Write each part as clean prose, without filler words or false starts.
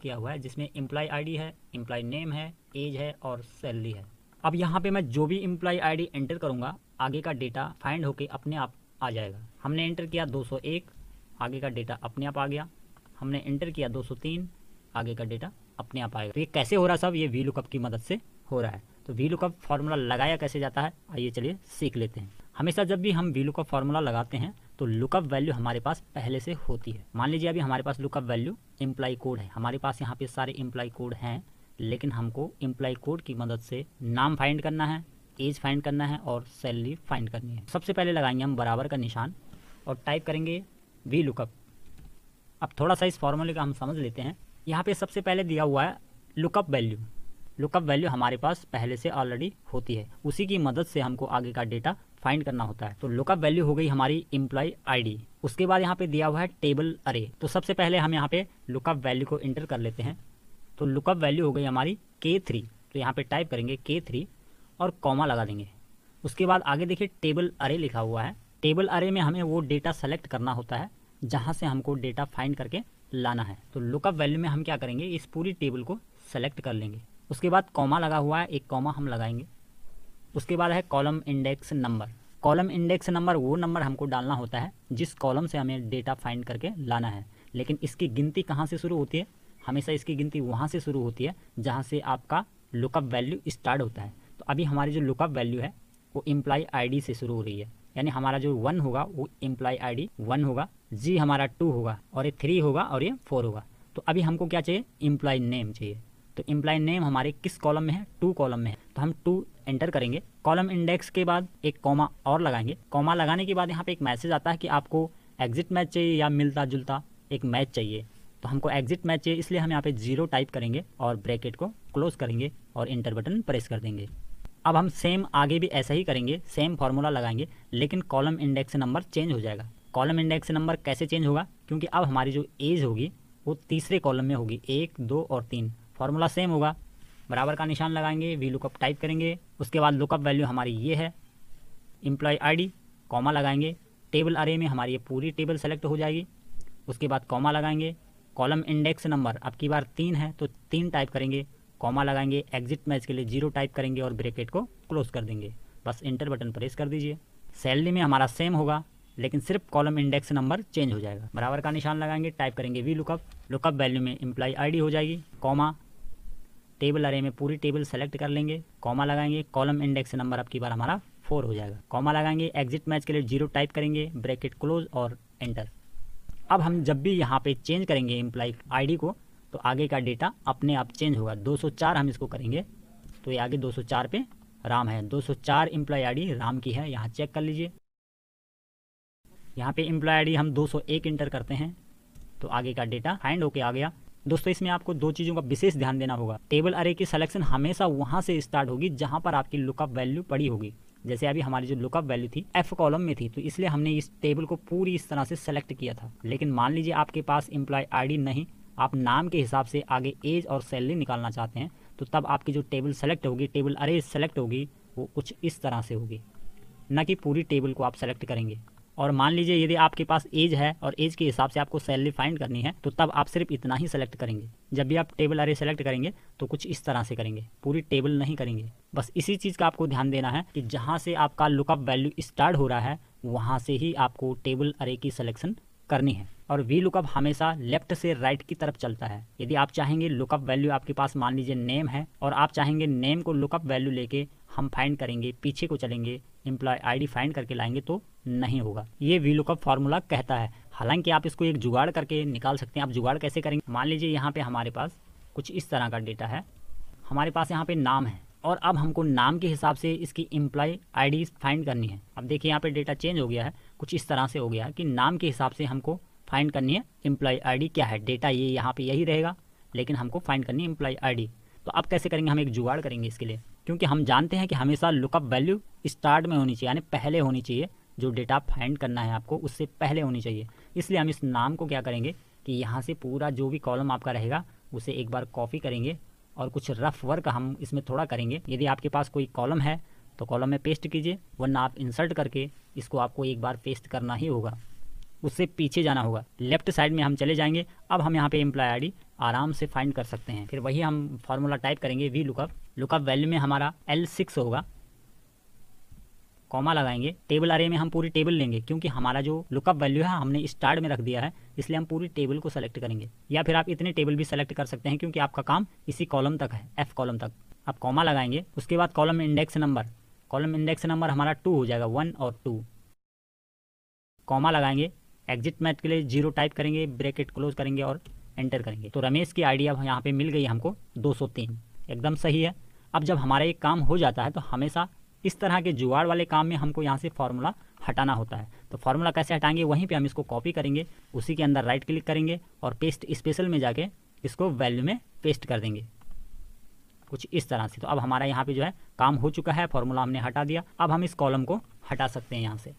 किया हुआ है जिसमें एम्प्लॉय आईडी है, एम्प्लॉय नेम है, एज है और सैलरी है। अब यहाँ पे मैं जो भी एम्प्लॉय आईडी एंटर करूँगा आगे का डेटा फाइंड होके अपने आप आ जाएगा। हमने एंटर किया 201, आगे का डेटा अपने आप आ गया। हमने एंटर किया 203, आगे का डेटा अपने आप आएगा। तो ये कैसे हो रहा है सब, ये वी लुकअप की मदद से हो रहा है। तो वी लुकअप फार्मूला लगाया कैसे जाता है, आइए चलिए सीख लेते हैं। हमेशा जब भी हम वी लुकअप फार्मूला लगाते हैं तो लुकअप वैल्यू हमारे पास पहले से होती है। मान लीजिए अभी हमारे पास लुकअप वैल्यू एम्प्लॉय कोड है, हमारे पास यहाँ पे सारे एम्प्लॉय कोड हैं, लेकिन हमको एम्प्लॉय कोड की मदद से नाम फाइंड करना है, एज फाइंड करना है और सैलरी फाइंड करनी है। सबसे पहले लगाएंगे हम बराबर का निशान और टाइप करेंगे वी लुकअप। अब थोड़ा सा इस फॉर्मूले का हम समझ लेते हैं। यहाँ पे सबसे पहले दिया हुआ है लुकअप वैल्यू। लुकअप वैल्यू हमारे पास पहले से ऑलरेडी होती है, उसी की मदद से हमको आगे का डेटा फाइंड करना होता है। तो लुकअप वैल्यू हो गई हमारी एम्प्लॉय आईडी। उसके बाद यहाँ पे दिया हुआ है टेबल अरे। तो सबसे पहले हम यहाँ पे लुकअप वैल्यू को इंटर कर लेते हैं। तो लुकअप वैल्यू हो गई हमारी K3। तो यहाँ पे टाइप करेंगे K3 और कॉमा लगा देंगे। उसके बाद आगे देखिए टेबल अरे लिखा हुआ है। टेबल अरे में हमें वो डेटा सेलेक्ट करना होता है जहाँ से हमको डेटा फाइंड करके लाना है। तो लुकअप वैल्यू में हम क्या करेंगे, इस पूरी टेबल को सेलेक्ट कर लेंगे। उसके बाद कॉमा लगा हुआ है, एक कॉमा हम लगाएंगे। उसके बाद है column index number. Column index number वो नंबर हमको डालना होता है जिस कॉलम से हमें डेटा फाइंड करके लाना है। लेकिन इसकी गिनती कहाँ से शुरू होती है, हमेशा इसकी गिनती वहाँ से शुरू होती है जहाँ से आपका लुकअप वैल्यू स्टार्ट होता है। तो अभी हमारी जो लुकअप वैल्यू है वो एम्प्लॉय आईडी से शुरू हो रही है, यानी हमारा जो 1 होगा वो एम्प्लॉय आईडी 1 होगा, जी हमारा 2 होगा और ये 3 होगा और ये 4 होगा। तो अभी हमको क्या चाहिए, एम्प्लॉय नेम चाहिए। तो एम्प्लॉय नेम हमारे किस कॉलम में है, 2 कॉलम में है। तो हम 2 एंटर करेंगे। कॉलम इंडेक्स के बाद एक कॉमा और लगाएंगे। कॉमा लगाने के बाद यहाँ पे एक मैसेज आता है कि आपको एग्जिट मैच चाहिए या मिलता जुलता एक मैच चाहिए। तो हमको एग्जिट मैच चाहिए, इसलिए हम यहाँ पे 0 टाइप करेंगे और ब्रैकेट को क्लोज करेंगे और इंटर बटन प्रेस कर देंगे। अब हम सेम आगे भी ऐसा ही करेंगे, सेम फार्मूला लगाएंगे, लेकिन कॉलम इंडेक्स नंबर चेंज हो जाएगा। कॉलम इंडेक्स नंबर कैसे चेंज होगा, क्योंकि अब हमारी जो एज होगी वो तीसरे कॉलम में होगी, 1, 2 और 3। फार्मूला सेम होगा, बराबर का निशान लगाएंगे, वी लुकअप टाइप करेंगे। उसके बाद लुकअप वैल्यू हमारी ये है एम्प्लॉय आईडी, कॉमा लगाएंगे। टेबल अरे में हमारी ये पूरी टेबल सेलेक्ट हो जाएगी। उसके बाद कॉमा लगाएंगे। कॉलम इंडेक्स नंबर अब की बार 3 है तो 3 टाइप करेंगे, कॉमा लगाएंगे। एग्जिट मैच के लिए 0 टाइप करेंगे और ब्रैकेट को क्लोज कर देंगे। बस इंटर बटन प्रेस कर दीजिए। सैलरी में हमारा सेम होगा, लेकिन सिर्फ कॉलम इंडेक्स नंबर चेंज हो जाएगा। बराबर का निशान लगाएंगे, टाइप करेंगे वी लुकअप। लुकअप वैल्यू में एम्प्लॉय आईडी हो जाएगी, कॉमा टेबल अरे में पूरी टेबल सेलेक्ट कर लेंगे, कॉमा लगाएंगे। कॉलम इंडेक्स नंबर अब की बार हमारा 4 हो जाएगा, कॉमा लगाएंगे। एग्जिट मैच के लिए 0 टाइप करेंगे, ब्रैकेट क्लोज और एंटर। अब हम जब भी यहाँ पे चेंज करेंगे एम्प्लॉय आईडी को तो आगे का डेटा अपने आप चेंज होगा। 204 हम इसको करेंगे तो ये आगे 204 पे राम है। 204 एम्प्लॉय आईडी राम की है, यहाँ चेक कर लीजिए। यहाँ पे एम्प्लॉय आईडी हम 201 इंटर करते हैं तो आगे का डेटा फाइंड होके आ गया। दोस्तों इसमें आपको 2 चीज़ों का विशेष ध्यान देना होगा। टेबल अरे की सिलेक्शन हमेशा वहाँ से स्टार्ट होगी जहाँ पर आपकी लुकअप वैल्यू पड़ी होगी। जैसे अभी हमारी जो लुकअप वैल्यू थी F कॉलम में थी, तो इसलिए हमने इस टेबल को पूरी इस तरह से सेलेक्ट किया था। लेकिन मान लीजिए आपके पास एम्प्लॉय आईडी नहीं, आप नाम के हिसाब से आगे एज और सैलरी निकालना चाहते हैं, तो तब आपकी जो टेबल सेलेक्ट होगी, टेबल अरे सेलेक्ट होगी, वो कुछ इस तरह से होगी, न कि पूरी टेबल को आप सेलेक्ट करेंगे। और मान लीजिए यदि आपके पास एज है और एज के हिसाब से आपको सैलरी फाइंड करनी है, तो तब आप सिर्फ इतना ही सेलेक्ट करेंगे। जब भी आप टेबल अरे सेलेक्ट करेंगे तो कुछ इस तरह से करेंगे, पूरी टेबल नहीं करेंगे। बस इसी चीज़ का आपको ध्यान देना है कि जहाँ से आपका लुकअप वैल्यू स्टार्ट हो रहा है वहाँ से ही आपको टेबल अरे की सिलेक्शन करनी है। और वी लुकअप हमेशा लेफ्ट से राइट की तरफ चलता है। यदि आप चाहेंगे लुकअप वैल्यू आपके पास मान लीजिए नेम है और आप चाहेंगे नेम को लुकअप वैल्यू लेके हम फाइंड करेंगे, पीछे को चलेंगे, एम्प्लॉय आईडी फाइंड करके लाएंगे, तो नहीं होगा। ये वी लुकअप फार्मूला कहता है। हालांकि आप इसको एक जुगाड़ करके निकाल सकते हैं। आप जुगाड़ कैसे करेंगे, मान लीजिए यहाँ पे हमारे पास कुछ इस तरह का डेटा है, हमारे पास यहाँ पे नाम है और अब हमको नाम के हिसाब से इसकी एम्प्लॉय आईडी फाइंड करनी है। अब देखिए यहाँ पे डेटा चेंज हो गया है, कुछ इस तरह से हो गया है कि नाम के हिसाब से हमको फाइंड करनी है एम्प्लॉय आईडी क्या है। डेटा ये यहाँ पे यही रहेगा, लेकिन हमको फाइंड करनी है एम्प्लॉय आईडी। तो अब कैसे करेंगे, हम एक जुगाड़ करेंगे इसके लिए, क्योंकि हम जानते हैं कि हमेशा लुकअप वैल्यू स्टार्ट में होनी चाहिए, यानी पहले होनी चाहिए। जो डेटा फाइंड करना है आपको उससे पहले होनी चाहिए। इसलिए हम इस नाम को क्या करेंगे कि यहाँ से पूरा जो भी कॉलम आपका रहेगा उसे एक बार कॉपी करेंगे और कुछ रफ वर्क हम इसमें थोड़ा करेंगे। यदि आपके पास कोई कॉलम है तो कॉलम में पेस्ट कीजिए, वरना आप इंसर्ट करके इसको आपको एक बार पेस्ट करना ही होगा। उससे पीछे जाना होगा, लेफ्ट साइड में हम चले जाएंगे। अब हम यहाँ पे एम्प्लॉय आईडी आराम से फाइंड कर सकते हैं। फिर वही हम फार्मूला टाइप करेंगे वी लुकअप, लुकअप वैल्यू में हमारा L6 होगा, कॉमा लगाएंगे। टेबल अरे में हम पूरी टेबल लेंगे, क्योंकि हमारा जो लुकअप वैल्यू है हमने स्टार्ट में रख दिया है, इसलिए हम पूरी टेबल को सेलेक्ट करेंगे। या फिर आप इतने टेबल भी सेलेक्ट कर सकते हैं, क्योंकि आपका काम इसी कॉलम तक है, F कॉलम तक। आप कॉमा लगाएंगे, उसके बाद column index number, column index number हमारा 2 हो जाएगा, 1 और 2, कॉमा लगाएंगे। एग्जिट मैच के लिए 0 टाइप करेंगे, ब्रैकेट क्लोज करेंगे और एंटर करेंगे। तो रमेश की आईडी अब यहाँ पे मिल गई हमको 203, एकदम सही है। अब जब हमारा एक काम हो जाता है तो हमेशा इस तरह के जुगाड़ वाले काम में हमको यहाँ से फार्मूला हटाना होता है। तो फार्मूला कैसे हटाएंगे, वहीं पे हम इसको कॉपी करेंगे, उसी के अंदर राइट क्लिक करेंगे और पेस्ट स्पेशल में जाके इसको वैल्यू में पेस्ट कर देंगे, कुछ इस तरह से। तो अब हमारा यहाँ पे जो है काम हो चुका है, फार्मूला हमने हटा दिया। अब हम इस कॉलम को हटा सकते हैं यहाँ से।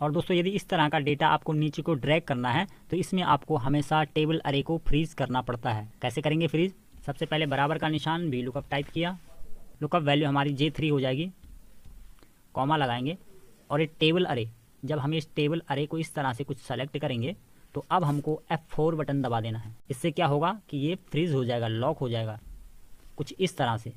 और दोस्तों यदि इस तरह का डेटा आपको नीचे को ड्रैग करना है तो इसमें आपको हमेशा टेबल अरे को फ्रीज करना पड़ता है। कैसे करेंगे फ्रीज, सबसे पहले बराबर का निशान, वी लुकअप टाइप किया, लुकअप वैल्यू हमारी J3 हो जाएगी, कॉमा लगाएंगे। और एक टेबल अरे, जब हम इस टेबल अरे को इस तरह से कुछ सेलेक्ट करेंगे तो अब हमको F4 बटन दबा देना है। इससे क्या होगा कि ये फ्रीज हो जाएगा, लॉक हो जाएगा, कुछ इस तरह से।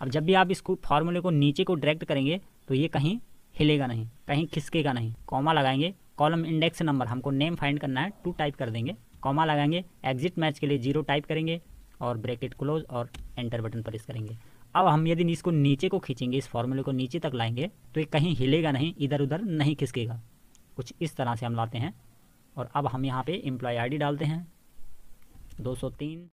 अब जब भी आप इसको फार्मूले को नीचे को ड्रैग करेंगे तो ये कहीं हिलेगा नहीं, कहीं खिसकेगा नहीं। कॉमा लगाएंगे, कॉलम इंडेक्स नंबर, हमको नेम फाइंड करना है, 2 टाइप कर देंगे, कॉमा लगाएंगे। एग्जिट मैच के लिए 0 टाइप करेंगे और ब्रैकेट क्लोज और एंटर बटन प्रेस करेंगे। अब हम यदि इसको नीचे को खींचेंगे, इस फार्मूले को नीचे तक लाएंगे तो ये कहीं हिलेगा नहीं, इधर उधर नहीं खिसकेगा, कुछ इस तरह से हम लाते हैं। और अब हम यहाँ पे एम्प्लॉय आईडी डालते हैं 203।